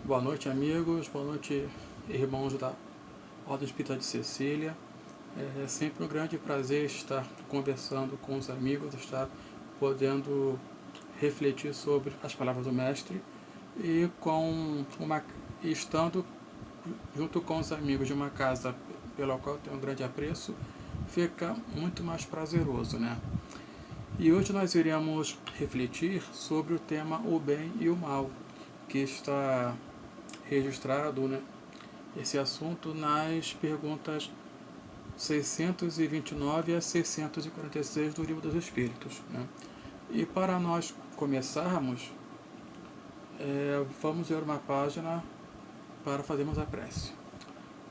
Boa noite, amigos. Boa noite, irmãos da Ordem Espírita de Cecília. É sempre um grande prazer estar conversando com os amigos, estar podendo refletir sobre as palavras do Mestre e estando junto com os amigos de uma casa pela qual tenho um grande apreço, fica muito mais prazeroso, né? E hoje nós iremos refletir sobre o tema o bem e o mal, que está registrado, né, esse assunto nas perguntas 629 a 646 do Livro dos Espíritos, né? E para nós começarmos, vamos ver uma página para fazermos a prece.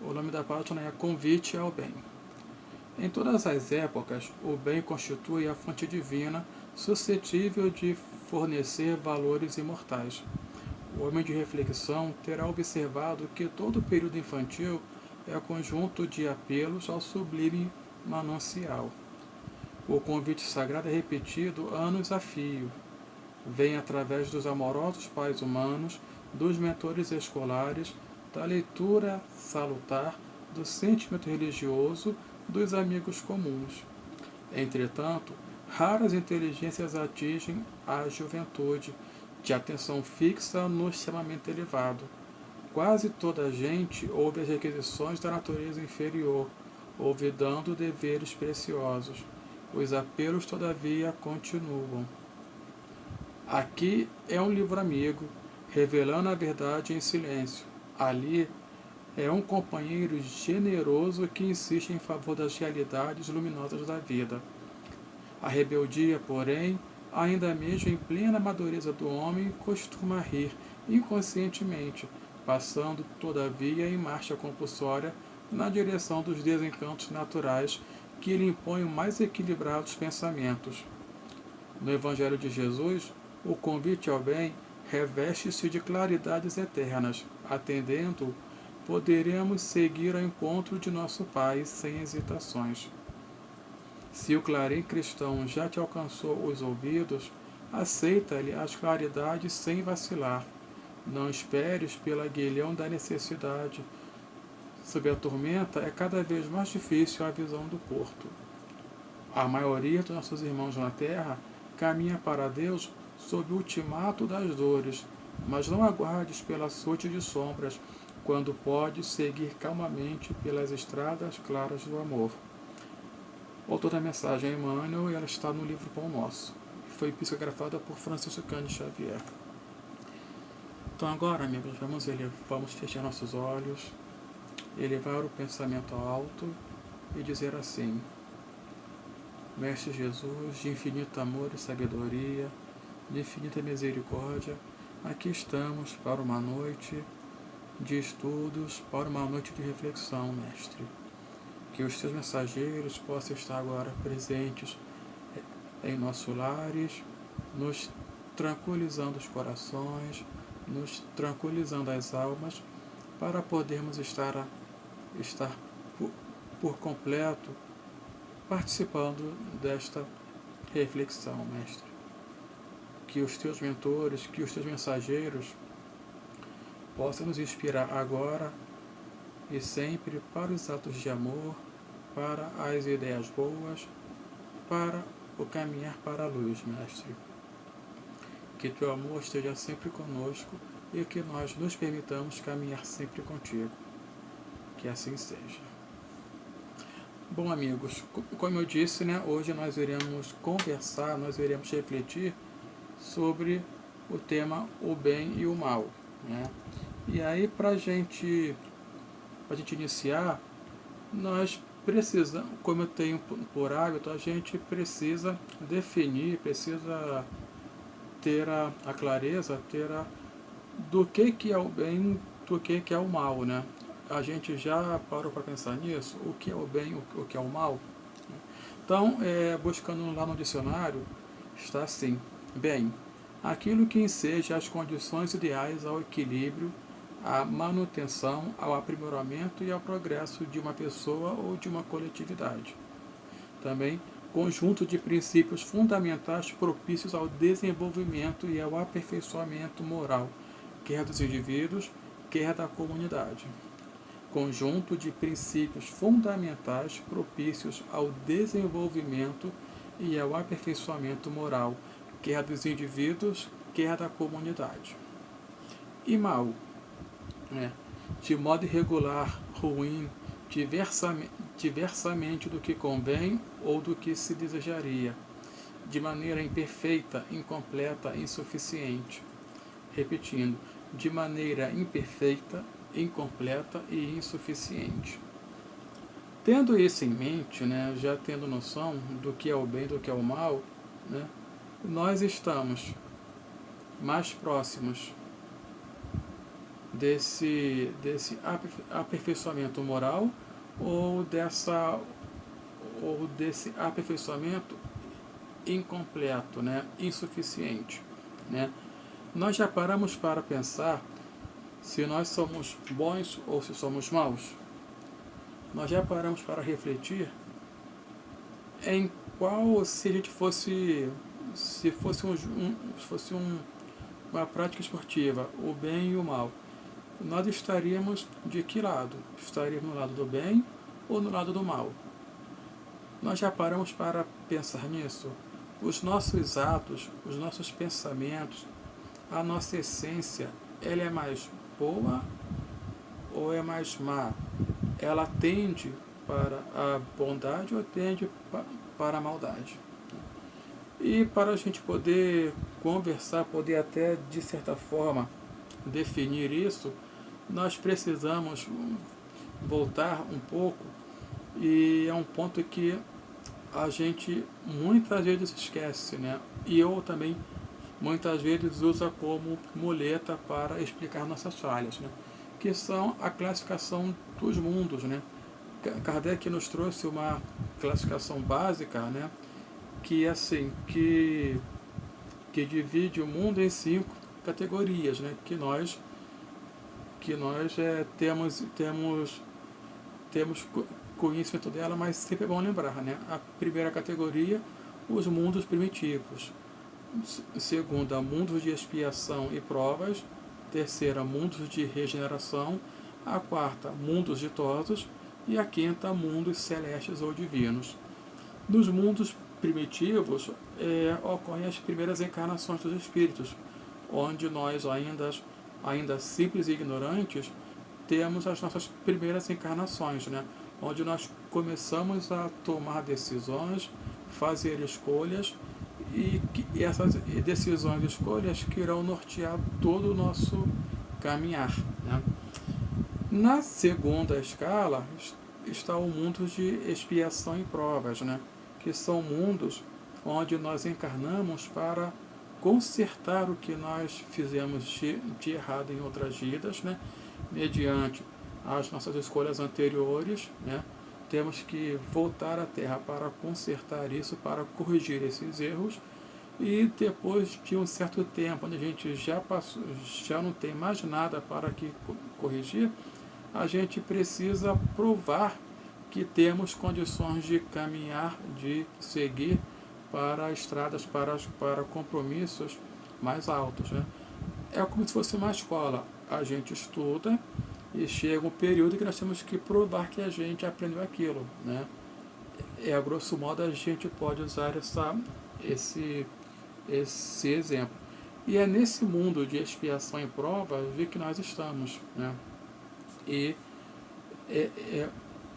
O nome da página é Convite ao Bem. Em todas as épocas, o bem constitui a fonte divina suscetível de fornecer valores imortais. O homem de reflexão terá observado que todo o período infantil é conjunto de apelos ao sublime manancial. O convite sagrado é repetido anos a fio. Vem através dos amorosos pais humanos, dos mentores escolares, da leitura salutar, do sentimento religioso, dos amigos comuns. Entretanto, raras inteligências atingem a juventude, de atenção fixa no chamamento elevado. Quase toda a gente ouve as requisições da natureza inferior, olvidando deveres preciosos. Os apelos, todavia, continuam. Aqui é um livro amigo, revelando a verdade em silêncio. Ali é um companheiro generoso que insiste em favor das realidades luminosas da vida. A rebeldia, porém, ainda mesmo em plena madureza do homem, costuma rir inconscientemente, passando, todavia, em marcha compulsória na direção dos desencantos naturais que lhe impõem mais equilibrados pensamentos. No Evangelho de Jesus, o convite ao bem reveste-se de claridades eternas. Atendendo-o, poderemos seguir ao encontro de nosso Pai sem hesitações. Se o clarim cristão já te alcançou os ouvidos, aceita-lhe as claridades sem vacilar. Não esperes pelo aguilhão da necessidade. Sob a tormenta é cada vez mais difícil a visão do porto. A maioria dos nossos irmãos na terra caminha para Deus sob o ultimato das dores, mas não aguardes pela sorte de sombras, quando podes seguir calmamente pelas estradas claras do amor. O autor da mensagem é Emmanuel e ela está no livro Pão Nosso. Foi psicografada por Francisco Cândido Xavier. Então agora, amigos, vamos fechar nossos olhos, elevar o pensamento ao alto e dizer assim: Mestre Jesus, de infinito amor e sabedoria, de infinita misericórdia, aqui estamos para uma noite de estudos, para uma noite de reflexão, Mestre. Que os teus mensageiros possam estar agora presentes em nossos lares, nos tranquilizando os corações, nos tranquilizando as almas, para podermos estar por completo participando desta reflexão, Mestre. Que os teus mentores, que os teus mensageiros possam nos inspirar agora e sempre para os atos de amor, para as ideias boas, para o caminhar para a luz, Mestre. Que teu amor esteja sempre conosco e que nós nos permitamos caminhar sempre contigo. Que assim seja. Bom, amigos, como eu disse, né, hoje nós iremos conversar, nós iremos refletir sobre o tema o bem e o mal, né? E aí, para a gente iniciar, nós precisamos, como eu tenho por hábito, a gente precisa definir, precisa ter a clareza, do que é o bem, do que é o mal, né? A gente já parou para pensar nisso? O que é o bem, o que é o mal? Então, buscando lá no dicionário, está assim: bem, aquilo que enseja as condições ideais ao equilíbrio, à manutenção, ao aprimoramento e ao progresso de uma pessoa ou de uma coletividade. Também, conjunto de princípios fundamentais propícios ao desenvolvimento e ao aperfeiçoamento moral, quer dos indivíduos, quer da comunidade. Conjunto de princípios fundamentais propícios ao desenvolvimento e ao aperfeiçoamento moral, quer dos indivíduos, quer da comunidade. E mal, né? De modo irregular, ruim, diversamente do que convém ou do que se desejaria, de maneira imperfeita, incompleta, insuficiente. Repetindo, de maneira imperfeita, incompleta e insuficiente. Tendo isso em mente, né, já tendo noção do que é o bem e do que é o mal, né, nós estamos mais próximos desse aperfeiçoamento moral ou desse aperfeiçoamento incompleto, né, insuficiente, né? Nós já paramos para pensar se nós somos bons ou se somos maus? Nós já paramos para refletir em qual, se a gente fosse, se fosse uma prática esportiva, o bem e o mal, nós estaríamos de que lado? Estaríamos no lado do bem ou no lado do mal? Nós já paramos para pensar nisso? Os nossos atos, os nossos pensamentos, a nossa essência, ela é mais boa ou é mais má? Ela tende para a bondade ou tende para a maldade? E para a gente poder conversar, poder até de certa forma definir isso, nós precisamos voltar um pouco, e é um ponto que a gente muitas vezes esquece, né? E eu também muitas vezes usa como muleta para explicar nossas falhas, né? Que são a classificação dos mundos, né? Kardec nos trouxe uma classificação básica, né? Que assim, que divide o mundo em 5 categorias, né? Que nós temos conhecimento dela, mas sempre é bom lembrar, né? A primeira categoria, os mundos primitivos. Segunda, mundos de expiação e provas. Terceira, mundos de regeneração. A quarta, mundos ditosos. E a quinta, mundos celestes ou divinos. Nos mundos primitivos, ocorrem as primeiras encarnações dos espíritos, onde nós, ainda simples e ignorantes, temos as nossas primeiras encarnações, né? Onde nós começamos a tomar decisões, fazer escolhas, e essas decisões e escolhas que irão nortear todo o nosso caminhar, né? Na segunda escala está o mundo de expiação e provas, né? Que são mundos onde nós encarnamos para consertar o que nós fizemos de errado em outras vidas, né? Mediante as nossas escolhas anteriores, né? Temos que voltar à Terra para consertar isso, para corrigir esses erros, e depois de um certo tempo, onde a gente já não tem mais nada para corrigir, a gente precisa provar que temos condições de caminhar, de seguir para estradas, para compromissos mais altos, né? É como se fosse uma escola. A gente estuda e chega um período que nós temos que provar que a gente aprendeu aquilo, né? A grosso modo a gente pode usar esse exemplo. E é nesse mundo de expiação e prova que nós estamos, né? E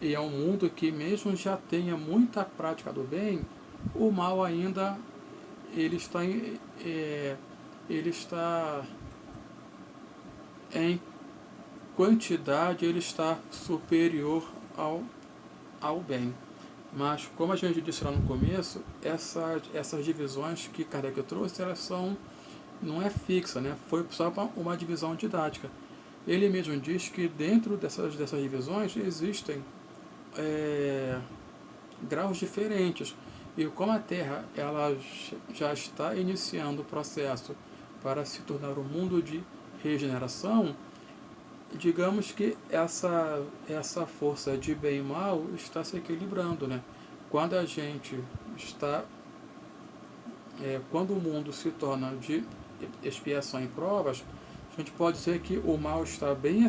é um mundo que, mesmo já tenha muita prática do bem, o mal ainda ele está em quantidade, ele está superior ao bem. Mas, como a gente disse lá no começo, essas divisões que Kardec trouxe, não é fixa, né? Foi só uma divisão didática. Ele mesmo diz que dentro dessas divisões existem graus diferentes. E como a Terra ela já está iniciando o processo para se tornar um mundo de regeneração, digamos que essa força de bem e mal está se equilibrando, né? Quando a gente está quando o mundo se torna de expiação e provas, a gente pode dizer que o mal está bem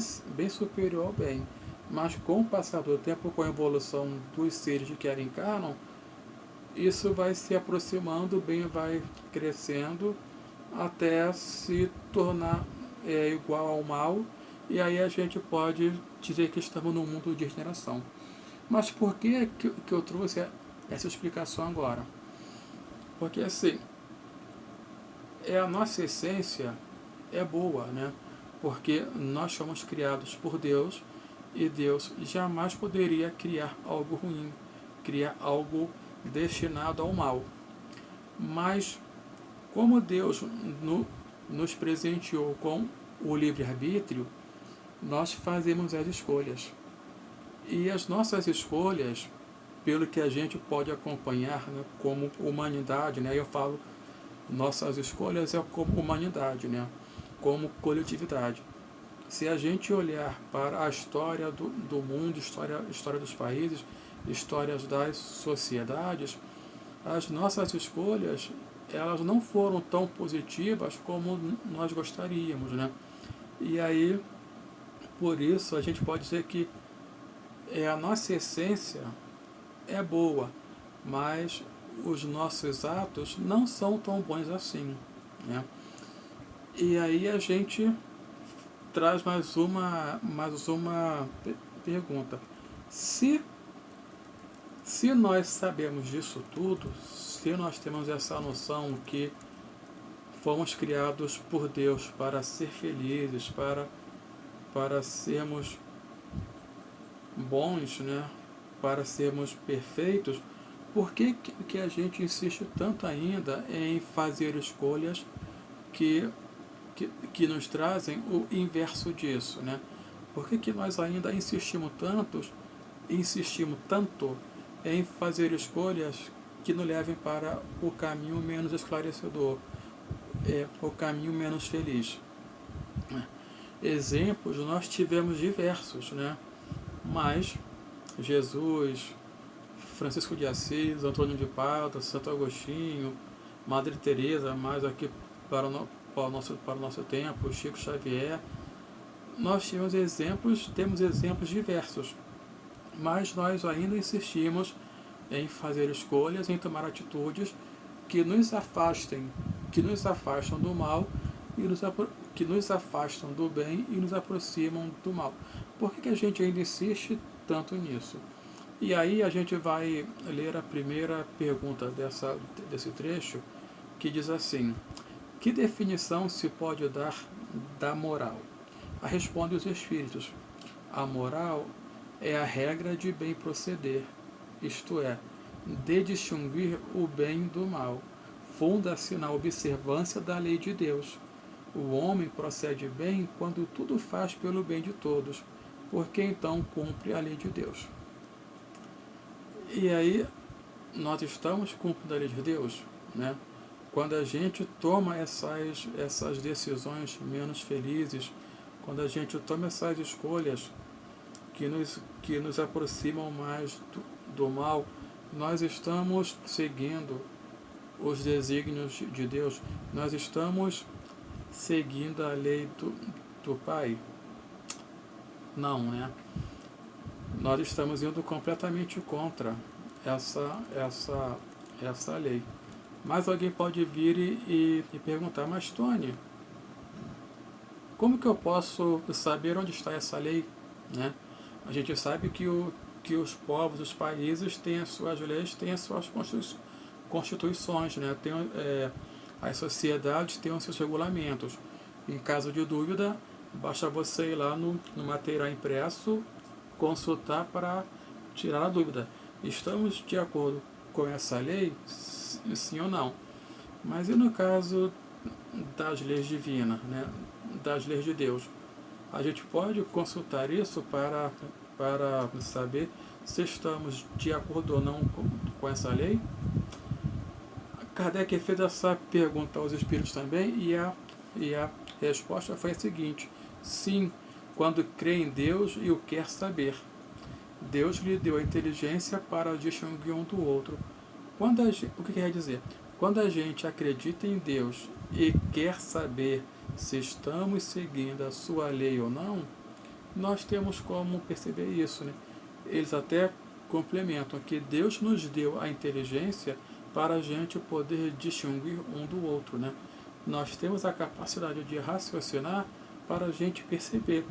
superior ao bem. Mas com o passar do tempo, com a evolução dos seres que encarnam, isso vai se aproximando, o bem vai crescendo até se tornar igual ao mal, e aí a gente pode dizer que estamos num mundo de regeneração. Mas por que eu trouxe essa explicação agora? Porque assim, a nossa essência é boa, né? Porque nós somos criados por Deus e Deus jamais poderia criar algo ruim, criar algo destinado ao mal. Mas como Deus nos presenteou com o livre-arbítrio, nós fazemos as escolhas. E as nossas escolhas, pelo que a gente pode acompanhar, né, como humanidade, né, eu falo nossas escolhas como humanidade, né, como coletividade. Se a gente olhar para a história do mundo, história dos países, histórias das sociedades, as nossas escolhas elas não foram tão positivas como nós gostaríamos, né? E aí, por isso, a gente pode dizer que a nossa essência é boa, mas os nossos atos não são tão bons assim, né? E aí a gente traz mais uma pergunta. Se nós sabemos disso tudo, se nós temos essa noção que fomos criados por Deus para ser felizes, para sermos bons, né? Para sermos perfeitos, por que a gente insiste tanto ainda em fazer escolhas que nos trazem o inverso disso, né? Por que nós ainda insistimos tanto em fazer escolhas que nos levem para o caminho menos esclarecedor, o caminho menos feliz? Exemplos nós tivemos diversos, né? Mas Jesus, Francisco de Assis, Antônio de Pádua, Santo Agostinho, Madre Teresa, mais aqui para o nosso tempo, Chico Xavier, nós temos exemplos diversos, mas nós ainda insistimos em fazer escolhas, em tomar atitudes que nos afastam do mal e que nos afastam do bem e nos aproximam do mal. Por que a gente ainda insiste tanto nisso? E aí a gente vai ler a primeira pergunta desse trecho, que diz assim: que definição se pode dar da moral? Responde os Espíritos: a moral é a regra de bem proceder, isto é, de distinguir o bem do mal. Funda-se na observância da lei de Deus. O homem procede bem quando tudo faz pelo bem de todos, porque então cumpre a lei de Deus. E aí, nós estamos cumprindo a lei de Deus, né? Quando a gente toma essas decisões menos felizes, quando a gente toma essas escolhas que nos aproximam mais do mal, nós estamos seguindo os desígnios de Deus, nós estamos seguindo a lei do Pai? Não, né? Nós estamos indo completamente contra essa lei. Mas alguém pode vir e perguntar: mas Tony, como que eu posso saber onde está essa lei, né? A gente sabe que os povos, os países têm as suas leis, têm as suas constituições, né? As sociedades têm os seus regulamentos. Em caso de dúvida, basta você ir lá no material impresso, consultar para tirar a dúvida. Estamos de acordo com essa lei? Sim ou não? Mas e no caso das leis divinas, né? Das leis de Deus? A gente pode consultar isso para saber se estamos de acordo ou não com essa lei? Kardec fez essa pergunta aos espíritos também, e a resposta foi a seguinte: sim, quando crê em Deus e o quer saber. Deus lhe deu a inteligência para distinguir um do outro. O que quer dizer? Quando a gente acredita em Deus e quer saber se estamos seguindo a sua lei ou não, nós temos como perceber isso, né? Eles até complementam que Deus nos deu a inteligência para a gente poder distinguir um do outro, né? Nós temos a capacidade de raciocinar para a gente perceber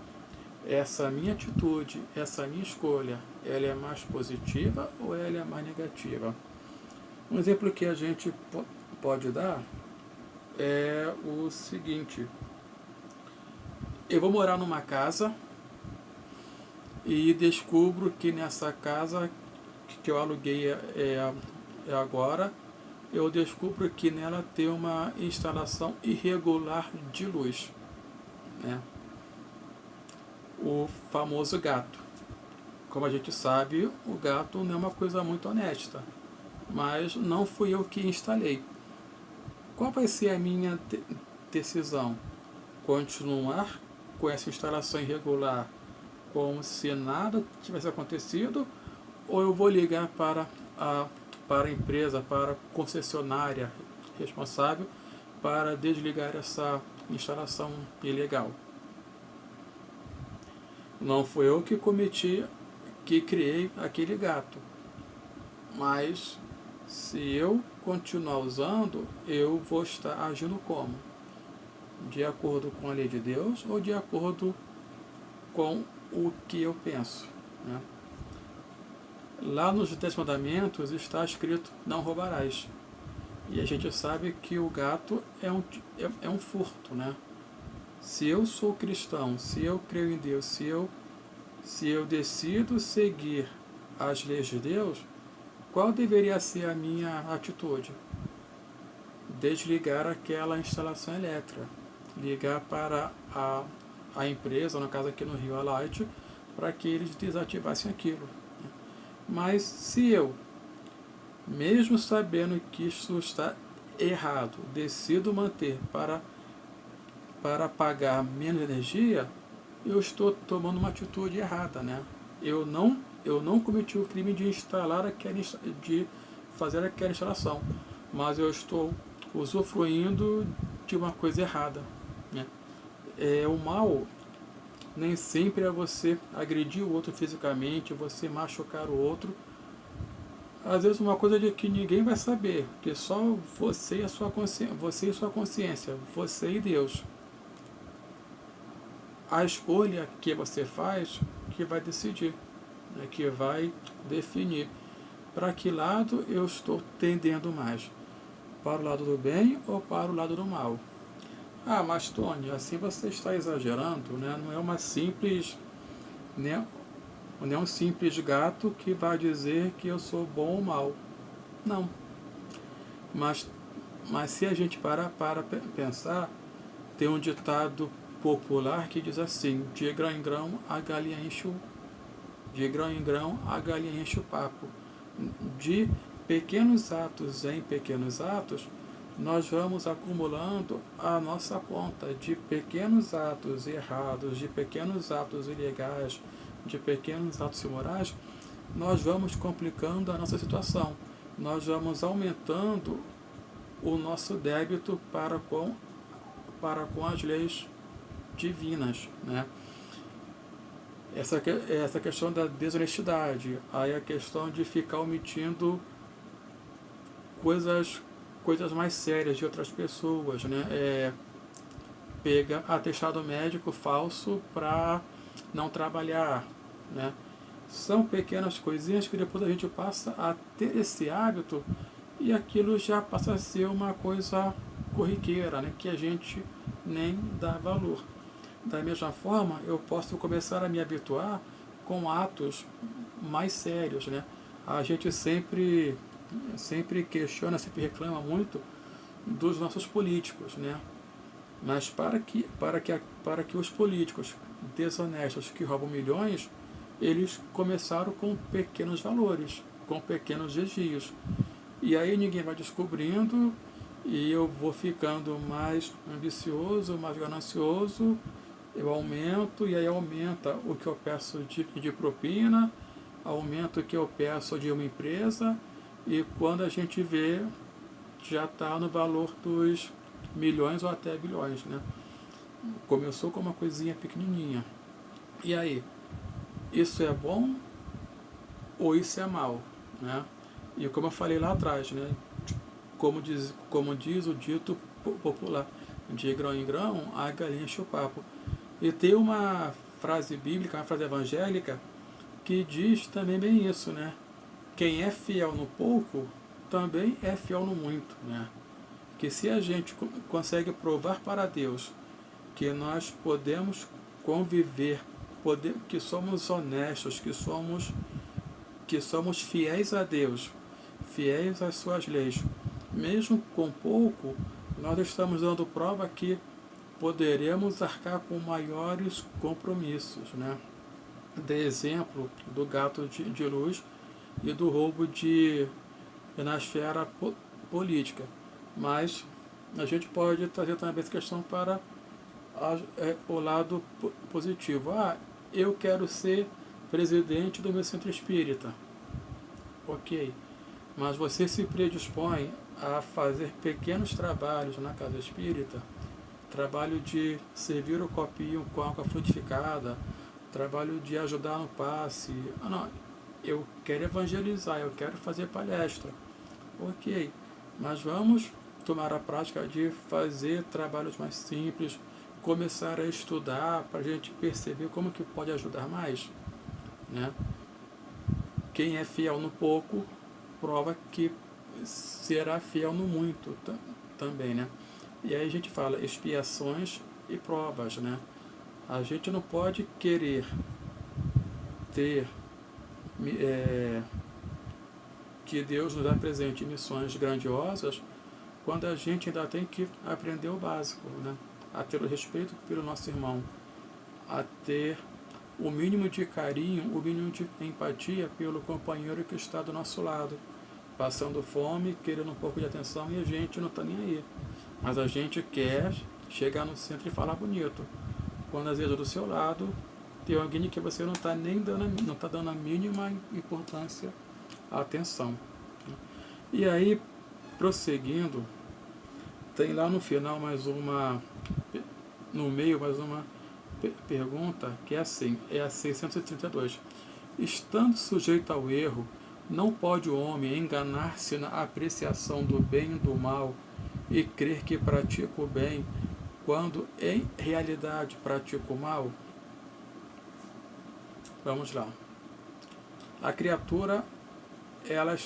essa minha atitude, essa minha escolha, ela é mais positiva ou ela é mais negativa. Um exemplo que a gente pode dar é o seguinte: eu vou morar numa casa e descubro que nessa casa que eu aluguei agora, eu descubro que nela tem uma instalação irregular de luz, né? O famoso gato. Como a gente sabe, o gato não é uma coisa muito honesta, mas não fui eu que instalei. Qual vai ser a minha decisão? Continuar com essa instalação irregular como se nada tivesse acontecido, ou eu vou ligar para a empresa, para a concessionária responsável para desligar essa instalação ilegal? Não foi eu que criei aquele gato, mas se eu continuar usando, eu vou estar agindo como? De acordo com a lei de Deus ou de acordo com o que eu penso, né? Lá nos 10 mandamentos está escrito: não roubarás. E a gente sabe que o gato é um furto, né? Se eu sou cristão, se eu creio em Deus, se eu decido seguir as leis de Deus, qual deveria ser a minha atitude? Desligar aquela instalação elétrica, ligar para a empresa, no caso aqui no Rio, a Light, para que eles desativassem aquilo. Mas se eu, mesmo sabendo que isso está errado, decido manter para pagar menos energia, eu estou tomando uma atitude errada, né? Eu não cometi o crime de de fazer aquela instalação, mas eu estou usufruindo de uma coisa errada, né? O mal nem sempre é você agredir o outro fisicamente, você machucar o outro. Às vezes uma coisa de que ninguém vai saber, que só você e a sua consciência, você e Deus. A escolha que você faz que vai decidir, né, que vai definir para que lado eu estou tendendo mais, para o lado do bem ou para o lado do mal. Ah, mas Tony, assim você está exagerando, né? Não é uma simples, né? Não é um simples gato que vai dizer que eu sou bom ou mal. Não. Mas se a gente para pensar, tem um ditado popular que diz assim: de grão em grão a galinha enche o papo. De pequenos atos em pequenos atos, nós vamos acumulando a nossa conta de pequenos atos errados, de pequenos atos ilegais, de pequenos atos imorais. Nós vamos complicando a nossa situação, nós vamos aumentando o nosso débito para com as leis divinas, né? Essa questão da desonestidade, aí a questão de ficar omitindo coisas mais sérias de outras pessoas, né? Pega atestado médico falso para não trabalhar, né? São pequenas coisinhas que depois a gente passa a ter esse hábito e aquilo já passa a ser uma coisa corriqueira, né? Que a gente nem dá valor. Da mesma forma, eu posso começar a me habituar com atos mais sérios, né? A gente sempre questiona, sempre reclama muito dos nossos políticos, né? Mas para que os políticos desonestos que roubam milhões, eles começaram com pequenos valores, com pequenos desvios. E aí ninguém vai descobrindo e eu vou ficando mais ambicioso, mais ganancioso, eu aumento, e aí aumenta o que eu peço de propina, aumenta o que eu peço de uma empresa, e quando a gente vê, já está no valor dos milhões ou até bilhões, né? Começou com uma coisinha pequenininha. E aí, isso é bom ou isso é mal, né? E como eu falei lá atrás, né? Como diz o dito popular, de grão em grão, a galinha enche o papo. E tem uma frase bíblica, uma frase evangélica, que diz também bem isso, né? Quem é fiel no pouco, também é fiel no muito, né? Que se a gente consegue provar para Deus que nós podemos conviver, que somos honestos, que somos fiéis a Deus, fiéis às suas leis, mesmo com pouco, nós estamos dando prova que poderemos arcar com maiores compromissos, né? De exemplo do gato de luz e do roubo na esfera política. Mas a gente pode trazer também essa questão para o lado positivo. Eu quero ser presidente do meu centro espírita. Ok. Mas você se predispõe a fazer pequenos trabalhos na casa espírita, trabalho de servir o copinho com água frutificada, trabalho de ajudar no passe. Não, eu quero evangelizar, eu quero fazer palestra. Ok, mas vamos tomar a prática de fazer trabalhos mais simples, começar a estudar para a gente perceber como que pode ajudar mais, né? Quem é fiel no pouco prova que será fiel no muito também, né? E aí a gente fala expiações e provas, né? A gente não pode querer ter que Deus nos apresente missões grandiosas quando a gente ainda tem que aprender o básico, né? A ter o respeito pelo nosso irmão, a ter o mínimo de carinho, o mínimo de empatia pelo companheiro que está do nosso lado, passando fome, querendo um pouco de atenção e a gente não está nem aí. Mas a gente quer chegar no centro e falar bonito. Quando às vezes do seu lado tem alguém que você não está nem dando a mínima importância, a atenção. E aí, prosseguindo, tem lá no final no meio mais uma pergunta que é assim, é a 632. Estando sujeito ao erro, não pode o homem enganar-se na apreciação do bem e do mal e crer que pratica o bem quando em realidade pratica o mal? Vamos lá. A criatura, ela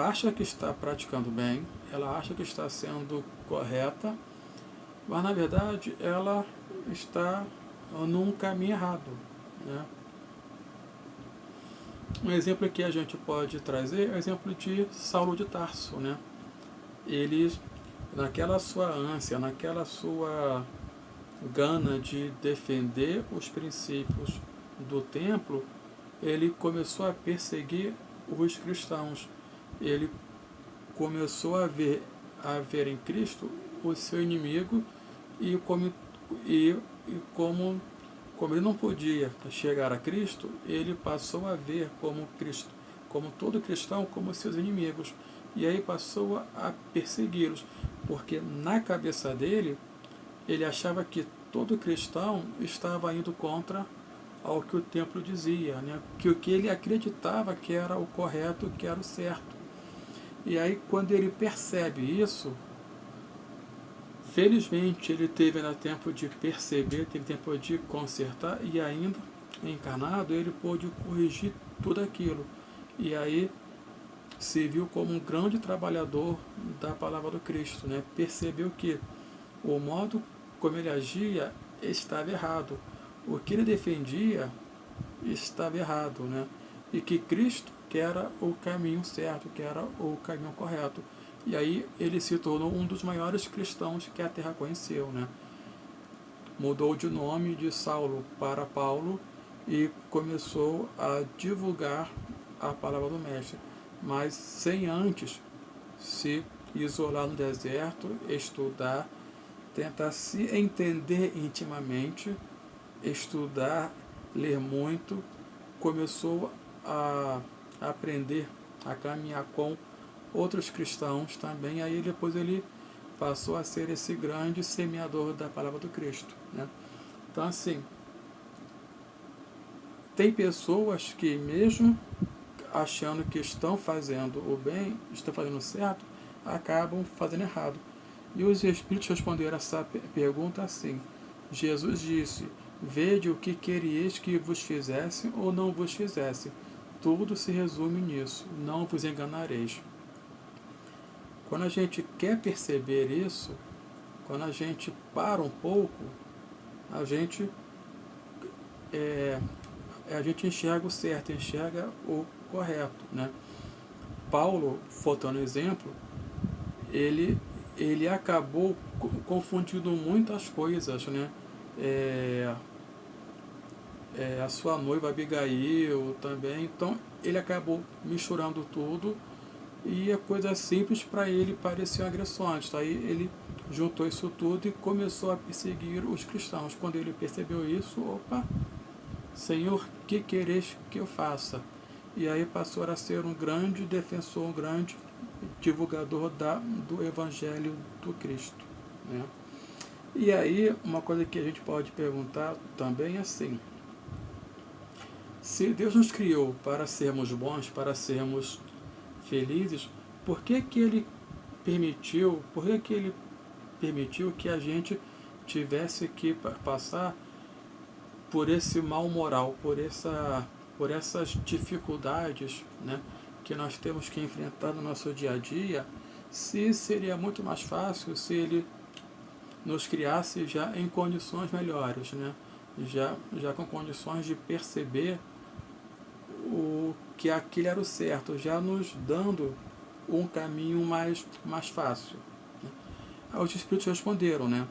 acha que está praticando bem, ela acha que está sendo correta, mas na verdade ela está num caminho errado, né? Um exemplo que a gente pode trazer é o exemplo de Saulo de Tarso, né? Ele, naquela sua ânsia, naquela sua gana de defender os princípios do templo, ele começou a perseguir os cristãos. Ele começou a ver em Cristo o seu inimigo e como ele não podia chegar a Cristo, ele passou a ver como todo cristão, como seus inimigos. E aí passou a persegui-los, porque na cabeça dele, ele achava que todo cristão estava indo contra ao que o templo dizia, né? Que o que ele acreditava que era o correto, que era o certo. E aí, quando ele percebe isso, felizmente ele teve ainda tempo de perceber, teve tempo de consertar, e ainda encarnado ele pôde corrigir tudo aquilo. E aí se viu como um grande trabalhador da palavra do Cristo, né? Percebeu que o modo como ele agia estava errado, o que ele defendia estava errado, né? E que Cristo que era o caminho certo, que era o caminho correto. E aí ele se tornou um dos maiores cristãos que a Terra conheceu, né? Mudou de nome de Saulo para Paulo e começou a divulgar a palavra do Mestre, mas sem antes se isolar no deserto, estudar, tentar se entender intimamente, estudar, ler muito, começou a aprender a caminhar com outros cristãos também. Aí depois ele passou a ser esse grande semeador da palavra do Cristo, né? Então, assim, tem pessoas que mesmo achando que estão fazendo o bem, estão fazendo certo, acabam fazendo errado. E os Espíritos responderam essa pergunta assim: Jesus disse: vede o que queríeis que vos fizesse ou não vos fizesse. Tudo se resume nisso: não vos enganareis. Quando a gente quer perceber isso, quando a gente para um pouco, a gente a gente enxerga o certo, enxerga o correto, né? Paulo, voltando ao exemplo, ele acabou confundindo muitas coisas, né? É, a sua noiva Abigail também, então ele acabou misturando tudo e a coisa simples para ele pareciam agressões. Aí ele juntou isso tudo e começou a perseguir os cristãos. Quando ele percebeu isso, opa, Senhor, que queres que eu faça? E aí passou a ser um grande defensor, um grande divulgador do Evangelho do Cristo, né? E aí, uma coisa que a gente pode perguntar também é assim: se Deus nos criou para sermos bons, para sermos felizes, por que que Ele permitiu que a gente tivesse que passar por esse mal moral, por essas dificuldades, né, que nós temos que enfrentar no nosso dia a dia, se seria muito mais fácil se Ele nos criasse já em condições melhores, né, já com condições de perceber o que aquilo era o certo, já nos dando um caminho mais fácil. Aí os Espíritos responderam, né?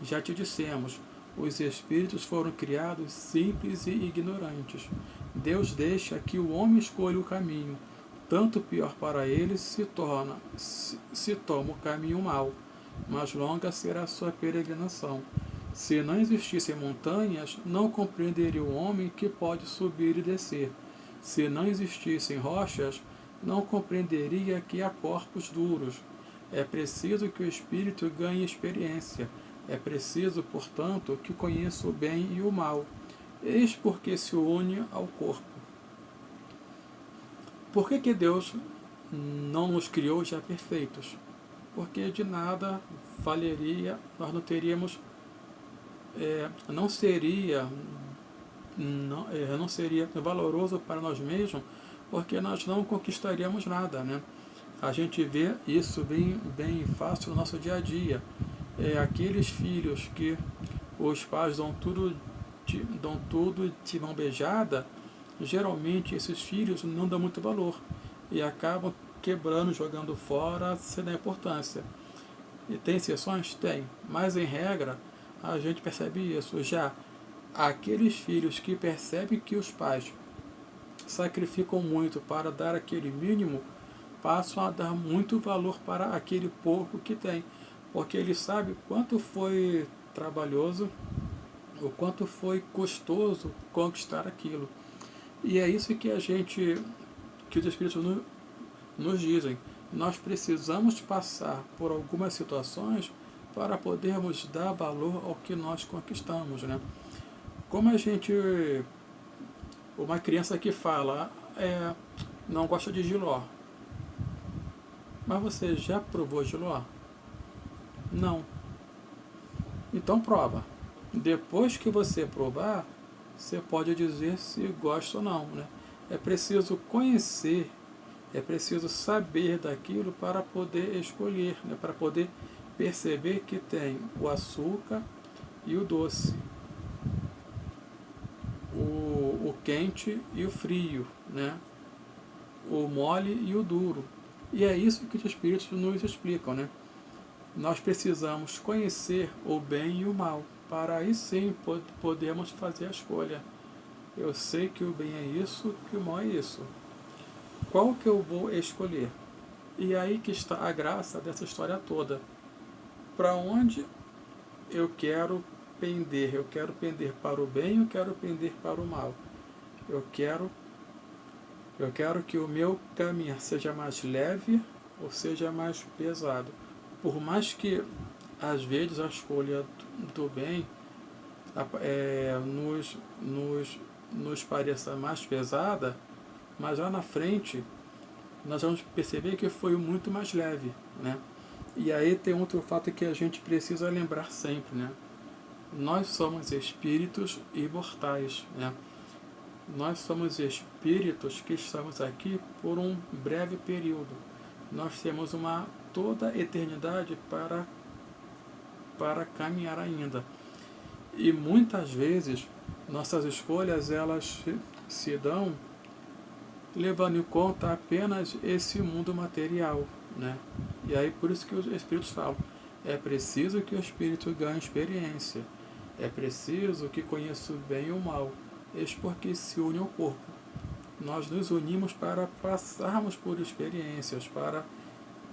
Já te dissemos, os Espíritos foram criados simples e ignorantes. Deus deixa que o homem escolha o caminho. Tanto pior para ele se toma o caminho mau, mais longa será a sua peregrinação. Se não existissem montanhas, não compreenderia o homem que pode subir e descer. Se não existissem rochas, não compreenderia que há corpos duros. É preciso que o espírito ganhe experiência. É preciso, portanto, que conheça o bem e o mal. Eis porque se une ao corpo. Por que Deus não nos criou já perfeitos? Porque de nada valeria, nós não teríamos, não seria valoroso para nós mesmos, porque nós não conquistaríamos nada, né? A gente vê isso bem fácil no nosso dia a dia. Aqueles filhos que os pais dão tudo de mão beijada, geralmente esses filhos não dão muito valor e acabam quebrando, jogando fora, sem dar importância. E tem exceções? Tem, mas em regra a gente percebe isso. Já aqueles filhos que percebem que os pais sacrificam muito para dar aquele mínimo, passam a dar muito valor para aquele pouco que tem, porque ele sabe quanto foi trabalhoso, o quanto foi custoso conquistar aquilo. E é isso que que os Espíritos nos dizem. Nós precisamos passar por algumas situações para podermos dar valor ao que nós conquistamos, né? Como uma criança que fala, não gosta de jiló, mas você já provou jiló? Não. Então prova. Depois que você provar, você pode dizer se gosta ou não, né? É preciso conhecer, é preciso saber daquilo para poder escolher, né? Para poder perceber que tem o açúcar e o doce, o quente e o frio, né? O mole e o duro. E é isso que os Espíritos nos explicam, né? Nós precisamos conhecer o bem e o mal, para aí sim podemos fazer a escolha. Eu sei que o bem é isso, que o mal é isso. Qual que eu vou escolher? E aí que está a graça dessa história toda. Para onde eu quero pender? Eu quero pender para o bem ou eu quero pender para o mal? Eu quero que o meu caminhar seja mais leve ou seja mais pesado. por mais que às vezes a escolha do bem nos pareça mais pesada, mas lá na frente nós vamos perceber que foi muito mais leve, né? E aí tem outro fato que a gente precisa lembrar sempre, né? Nós somos espíritos imortais, né? Nós somos espíritos que estamos aqui por um breve período. Nós temos toda a eternidade para caminhar ainda. E muitas vezes nossas escolhas elas se dão levando em conta apenas esse mundo material, né? E aí por isso que os espíritos falam, é preciso que o espírito ganhe experiência, é preciso que conheça o bem e o mal, eis porque se une ao corpo. Nós nos unimos para passarmos por experiências, para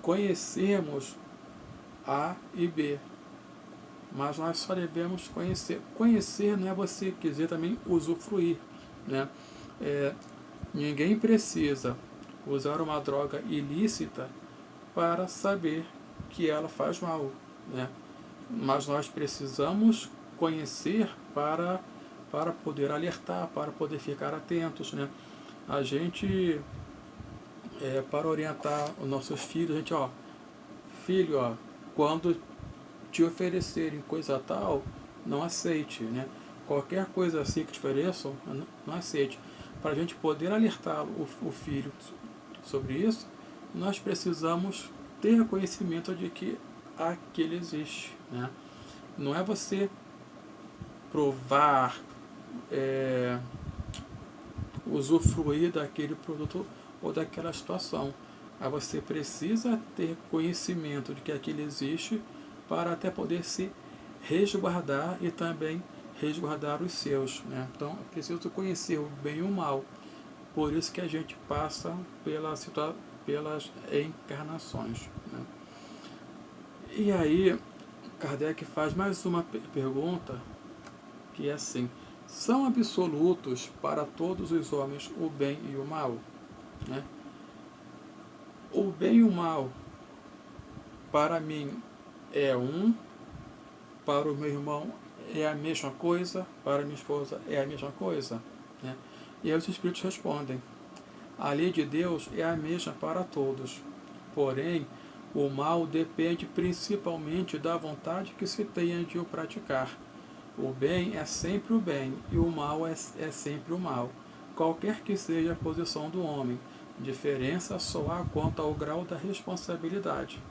conhecermos A e B, mas nós só devemos conhecer. Conhecer não é você quiser também usufruir, né? Ninguém precisa usar uma droga ilícita para saber que ela faz mal, né? Mas nós precisamos conhecer para poder alertar, para poder ficar atentos, né? A gente, para orientar os nossos filhos, a gente, filho, quando te oferecerem coisa tal, não aceite, né? Qualquer coisa assim que te ofereçam, não aceite. Para a gente poder alertar o filho sobre isso, nós precisamos ter conhecimento de que aquele existe, né? Não é você provar, usufruir daquele produto ou daquela situação. Mas você precisa ter conhecimento de que aquilo existe para até poder se resguardar e também resguardar os seus, né? Então é preciso conhecer o bem e o mal. Por isso que a gente passa pelas encarnações, né? E aí Kardec faz mais uma pergunta que é assim: são absolutos para todos os homens o bem e o mal, né? O bem e o mal para mim é um, para o meu irmão é a mesma coisa, para minha esposa é a mesma coisa, né? E aí os espíritos respondem: a lei de Deus é a mesma para todos, porém o mal depende principalmente da vontade que se tenha de o praticar. O bem é sempre o bem e o mal é sempre o mal, qualquer que seja a posição do homem. Diferença só há quanto ao grau da responsabilidade.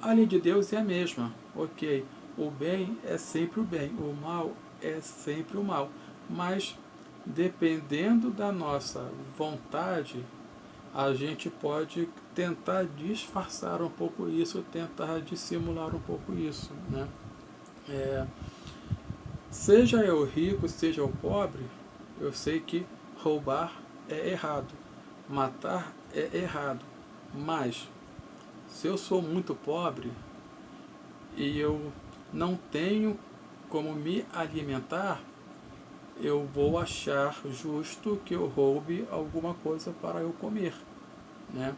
A lei de Deus é a mesma, ok. O bem é sempre o bem, o mal é sempre o mal. Mas, dependendo da nossa vontade, a gente pode tentar disfarçar um pouco isso, tentar dissimular um pouco isso, né? Seja eu rico, seja eu pobre, eu sei que roubar é errado, matar é errado. Mas, se eu sou muito pobre e eu não tenho como me alimentar, eu vou achar justo que eu roube alguma coisa para eu comer, né?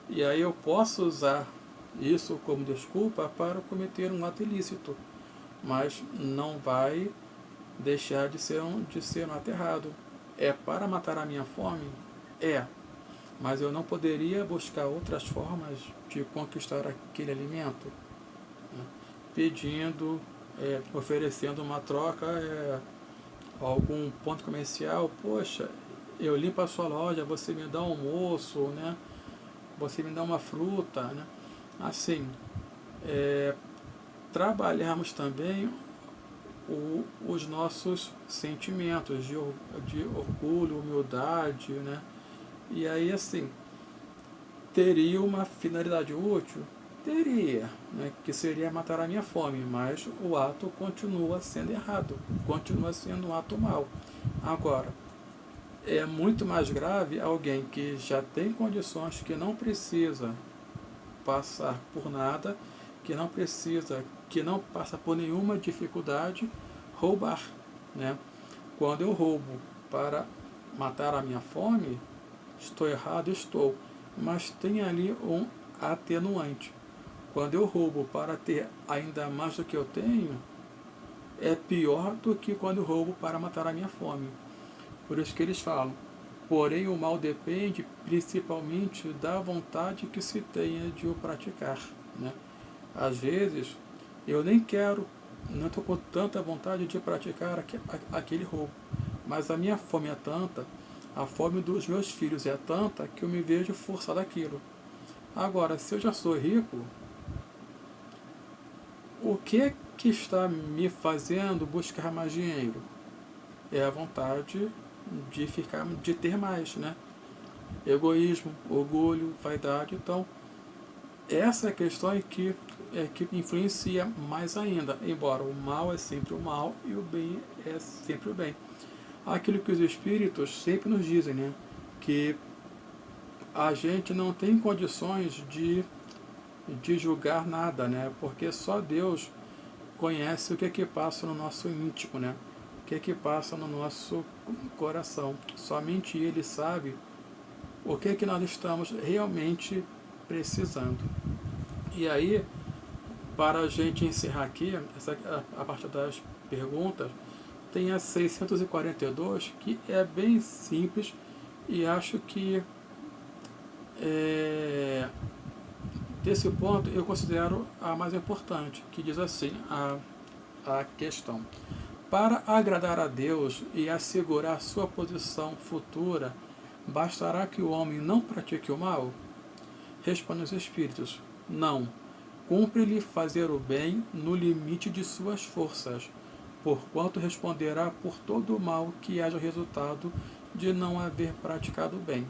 E aí eu posso usar isso como desculpa para cometer um ato ilícito, mas não vai deixar de ser um ato errado. É para matar a minha fome? É. Mas eu não poderia buscar outras formas de conquistar aquele alimento, né? Pedindo, oferecendo uma troca, algum ponto comercial. Poxa, eu limpo a sua loja, você me dá um almoço, né? Você me dá uma fruta, né? Assim, trabalharmos também os nossos sentimentos de orgulho, humildade, né? E aí, assim, teria uma finalidade útil? Teria, né? Que seria matar a minha fome, mas o ato continua sendo errado, continua sendo um ato mau. Agora, é muito mais grave alguém que já tem condições, que não precisa passar por nada, que não passa por nenhuma dificuldade, roubar, né? Quando eu roubo para matar a minha fome, estou errado, estou, mas tem ali um atenuante. Quando eu roubo para ter ainda mais do que eu tenho, é pior do que quando eu roubo para matar a minha fome. Por isso que eles falam, porém o mal depende principalmente da vontade que se tenha de o praticar, né? Às vezes, eu nem quero, não estou com tanta vontade de praticar aquele roubo, mas a minha fome é tanta, a fome dos meus filhos é tanta, que eu me vejo forçado àquilo. Agora, se eu já sou rico, o que é que está me fazendo buscar mais dinheiro? É a vontade de ter mais, né? Egoísmo, orgulho, vaidade. Então, essa é a questão que influencia mais ainda, embora o mal é sempre o mal e o bem é sempre o bem. Aquilo que os espíritos sempre nos dizem, né? Que a gente não tem condições de julgar nada, né? Porque só Deus conhece o que é que passa no nosso íntimo, né? O que é que passa no nosso coração. Somente Ele sabe o que é que nós estamos realmente precisando. E aí, para a gente encerrar aqui, a partir das perguntas, tem a 642, que é bem simples e acho que desse ponto eu considero a mais importante, que diz assim a questão. Para agradar a Deus e assegurar sua posição futura, bastará que o homem não pratique o mal? Respondem os Espíritos, não. Cumpre-lhe fazer o bem no limite de suas forças, porquanto responderá por todo o mal que haja resultado de não haver praticado o bem.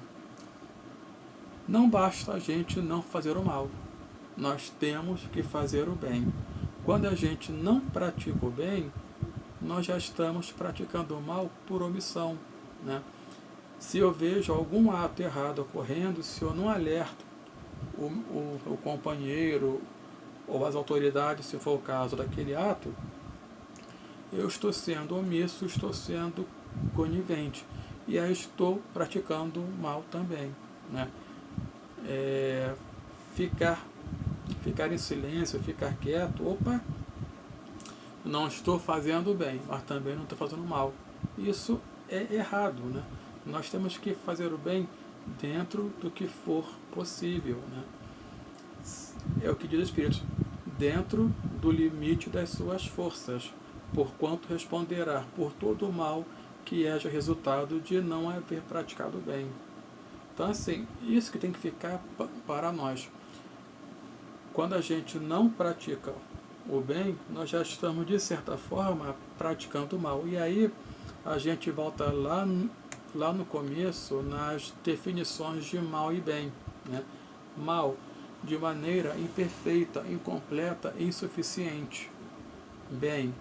Não basta a gente não fazer o mal, nós temos que fazer o bem. Quando a gente não pratica o bem, nós já estamos praticando o mal por omissão, né? Se eu vejo algum ato errado ocorrendo, se eu não alerto o companheiro ou as autoridades, se for o caso daquele ato, eu estou sendo omisso, estou sendo conivente. E aí estou praticando mal também, né? Ficar em silêncio, ficar quieto, opa, não estou fazendo bem, mas também não estou fazendo mal. Isso é errado, né? Nós temos que fazer o bem dentro do que for possível, né? É o que diz o Espírito, dentro do limite das suas forças, porquanto responderá por todo o mal que haja resultado de não haver praticado o bem. Então, assim, isso que tem que ficar para nós. Quando a gente não pratica o bem, nós já estamos, de certa forma, praticando o mal. E aí, a gente volta lá no começo, nas definições de mal e bem, né? Mal, de maneira imperfeita, incompleta e insuficiente. Bem,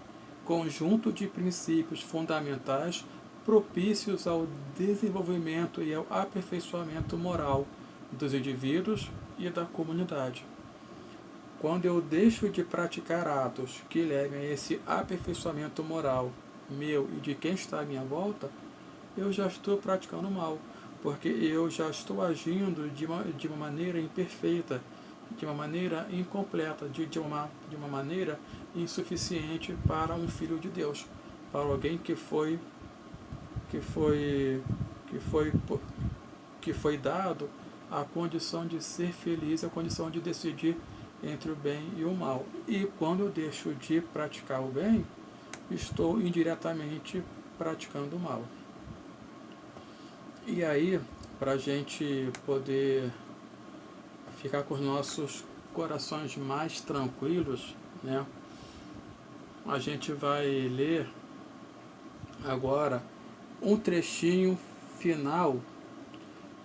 conjunto de princípios fundamentais propícios ao desenvolvimento e ao aperfeiçoamento moral dos indivíduos e da comunidade. Quando eu deixo de praticar atos que levem a esse aperfeiçoamento moral meu e de quem está à minha volta, eu já estou praticando mal, porque eu já estou agindo de uma maneira imperfeita, de uma maneira incompleta, de uma maneira insuficiente para um filho de Deus, para alguém que foi dado a condição de ser feliz, a condição de decidir entre o bem e o mal. E quando eu deixo de praticar o bem, estou indiretamente praticando o mal. E aí, para a gente poder ficar com os nossos corações mais tranquilos, né, a gente vai ler agora um trechinho final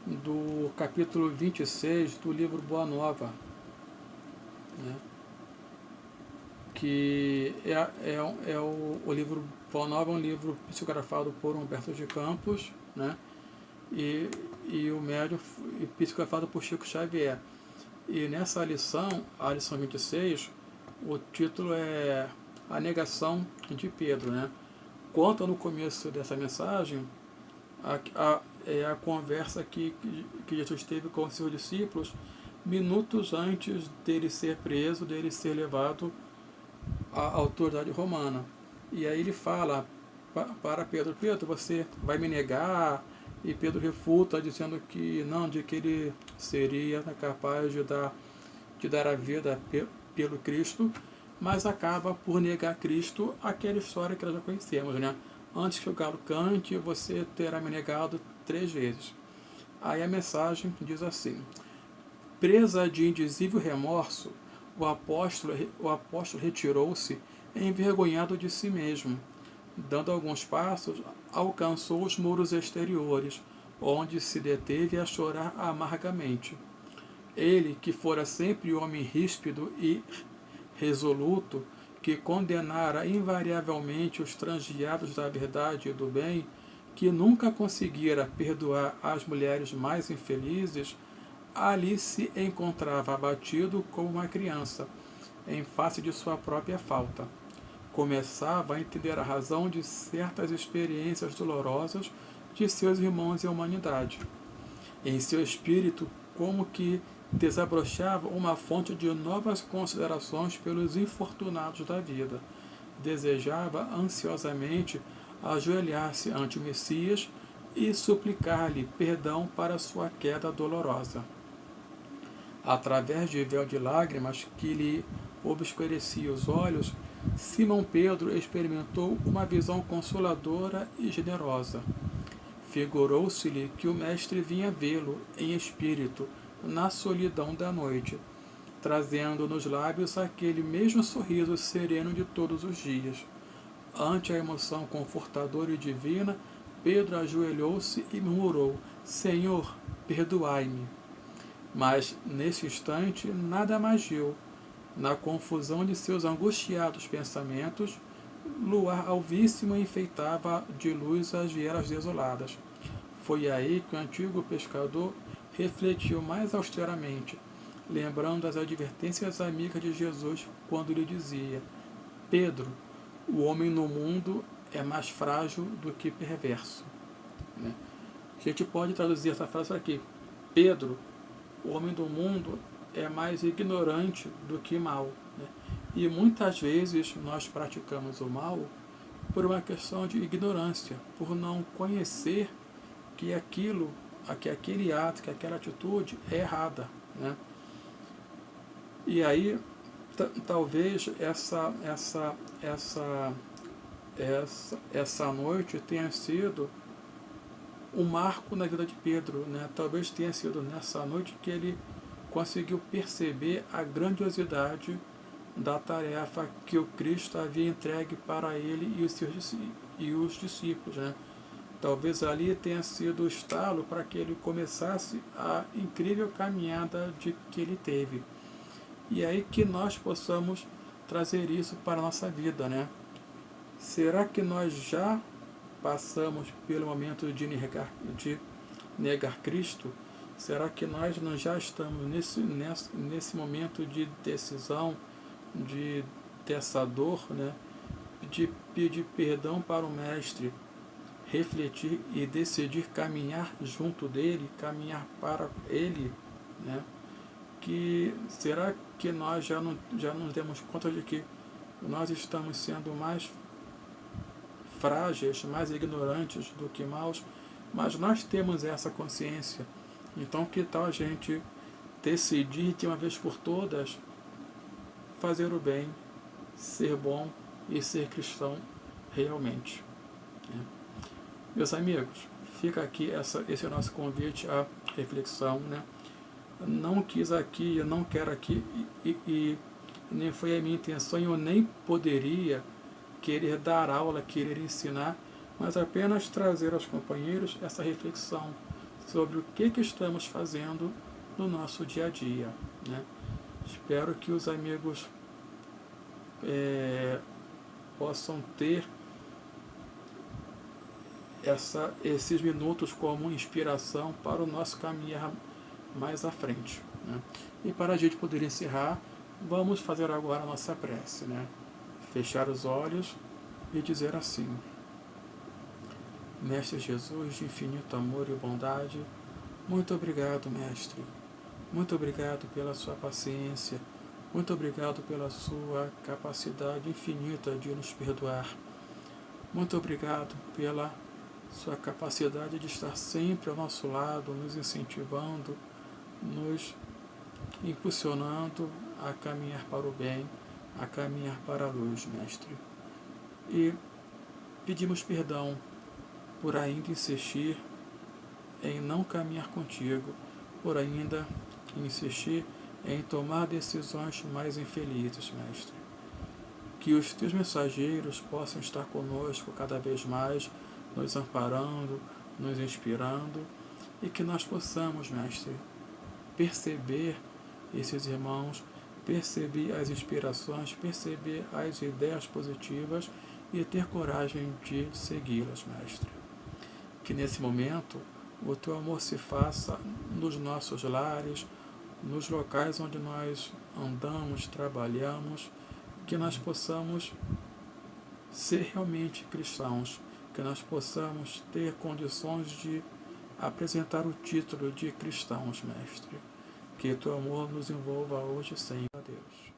do capítulo 26 do livro Boa Nova, né, que o livro Boa Nova é um livro psicografado por Humberto de Campos, né, e o médium psicografado por Chico Xavier. E nessa lição, a lição 26, o título é A Negação de Pedro, né? Conta no começo dessa mensagem a conversa que Jesus teve com os seus discípulos minutos antes dele ser preso, dele ser levado à autoridade romana. E aí ele fala para Pedro: Pedro, você vai me negar? E Pedro refuta, dizendo que não, de que ele seria capaz de dar a vida pelo Cristo, mas acaba por negar Cristo, aquela história que nós já conhecemos, né? Antes que o galo cante, você terá me negado 3 vezes. Aí a mensagem diz assim: presa de indizível remorso, o apóstolo retirou-se, envergonhado de si mesmo. Dando alguns passos, alcançou os muros exteriores, onde se deteve a chorar amargamente. Ele, que fora sempre homem ríspido e resoluto, que condenara invariavelmente os transviados da verdade e do bem, que nunca conseguira perdoar as mulheres mais infelizes, ali se encontrava abatido como uma criança, em face de sua própria falta. Começava a entender a razão de certas experiências dolorosas de seus irmãos em humanidade. Em seu espírito, como que desabrochava uma fonte de novas considerações pelos infortunados da vida. Desejava ansiosamente ajoelhar-se ante o Messias e suplicar-lhe perdão para sua queda dolorosa. Através de véu de lágrimas que lhe obscurecia os olhos, Simão Pedro experimentou uma visão consoladora e generosa. Figurou-se-lhe que o Mestre vinha vê-lo em espírito, na solidão da noite, trazendo nos lábios aquele mesmo sorriso sereno de todos os dias. Ante a emoção confortadora e divina, Pedro ajoelhou-se e murmurou: Senhor, perdoai-me. Mas, nesse instante, nada mais viu. Na confusão de seus angustiados pensamentos, luar alvíssimo enfeitava de luz as vielas desoladas. Foi aí que o antigo pescador refletiu mais austeramente, lembrando as advertências amigas de Jesus quando lhe dizia: Pedro, o homem no mundo é mais frágil do que perverso. Né? A gente pode traduzir essa frase aqui: Pedro, o homem do mundo é mais ignorante do que mal. Né? E muitas vezes nós praticamos o mal por uma questão de ignorância, por não conhecer que aquele ato, que aquela atitude é errada. Né? E aí, talvez essa noite tenha sido um marco na vida de Pedro. Né? Talvez tenha sido nessa noite que ele conseguiu perceber a grandiosidade da tarefa que o Cristo havia entregue para ele e os discípulos. Né? Talvez ali tenha sido o estalo para que ele começasse a incrível caminhada que ele teve. E aí que nós possamos trazer isso para a nossa vida. Né? Será que nós já passamos pelo momento de negar Cristo? Será que nós não já estamos nesse momento de decisão, dessa dor, né? De pedir perdão para o Mestre, refletir e decidir caminhar junto dele, caminhar para ele? Né? Será que nós já nos demos conta de que nós estamos sendo mais frágeis, mais ignorantes do que maus, mas nós temos essa consciência? Então, que tal a gente decidir de uma vez por todas fazer o bem, ser bom e ser cristão realmente? Meus amigos, fica aqui esse é o nosso convite à reflexão. Né? Não quis aqui, eu não quero aqui, e nem foi a minha intenção, eu nem poderia querer dar aula, querer ensinar, mas apenas trazer aos companheiros essa reflexão sobre o que estamos fazendo no nosso dia a dia. Né? Espero que os amigos possam ter esses minutos como inspiração para o nosso caminhar mais à frente. Né? E para a gente poder encerrar, vamos fazer agora a nossa prece. Né? Fechar os olhos e dizer assim: Mestre Jesus, de infinito amor e bondade, muito obrigado, Mestre, Muito obrigado pela sua paciência. Muito obrigado pela sua capacidade infinita de nos perdoar. Muito obrigado pela sua capacidade de estar sempre ao nosso lado, nos incentivando, nos impulsionando a caminhar para o bem, a caminhar para a luz, Mestre. E pedimos perdão por ainda insistir em não caminhar contigo, por ainda insistir em tomar decisões mais infelizes, Mestre. Que os teus mensageiros possam estar conosco cada vez mais, nos amparando, nos inspirando, e que nós possamos, Mestre, perceber esses irmãos, perceber as inspirações, perceber as ideias positivas e ter coragem de segui-las, Mestre. Que nesse momento o teu amor se faça nos nossos lares, nos locais onde nós andamos, trabalhamos, que nós possamos ser realmente cristãos, que nós possamos ter condições de apresentar o título de cristãos, Mestre. Que teu amor nos envolva hoje e sempre, a Deus.